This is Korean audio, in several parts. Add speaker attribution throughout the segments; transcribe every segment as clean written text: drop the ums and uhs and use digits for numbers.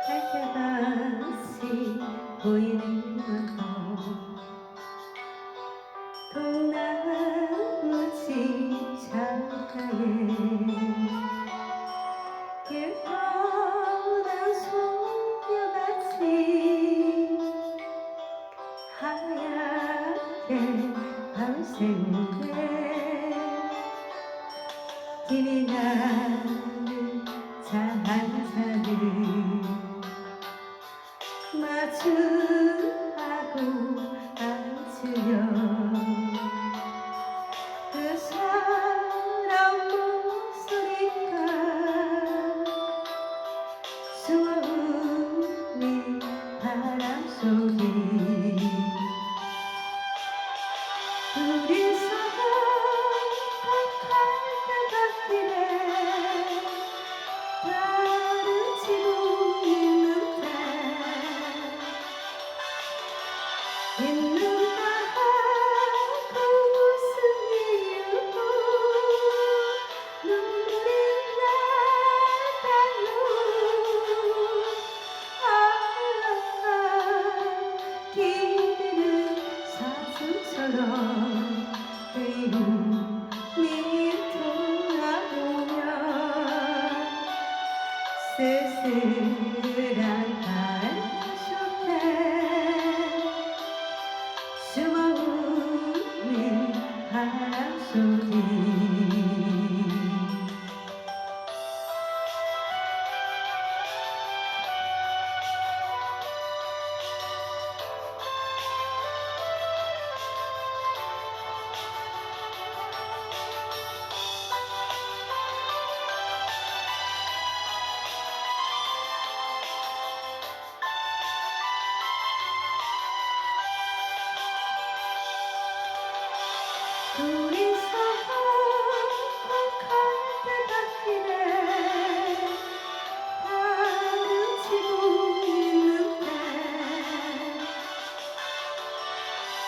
Speaker 1: 갈대밭이 보이는 곳 동나무 집 창가에 길 떠난 소녀같이 하얗게 밤새우네 김이 나는 차 한 잔을 마주하고 앉으려 그 사람 목소리가 숨어우는 바람소리 둘이서 갈대밭길에 다른 지붕 있는가 하고 무슨 이유로 눈물이 날까요. 길은 사슴처럼 그리움이 돌아오며 쓸쓸한 숨어우는 바람소리 둘이서 갈대밭길에 다른 지붕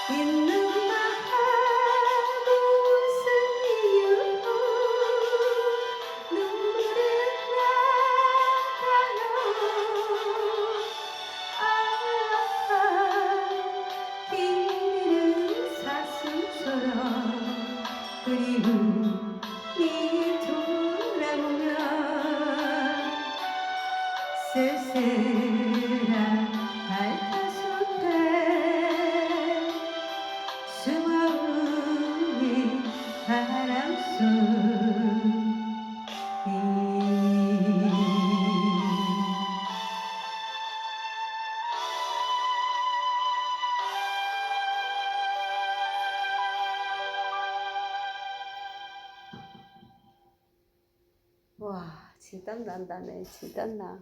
Speaker 1: 있는가 하고 무슨 이유로 눈물이 나가요. 길은 사슴처럼 그리움이 돌아오며 쓸쓸한 발가숲에 숨어우는 바람소리 와, 진땀 난다네. 진땀 나.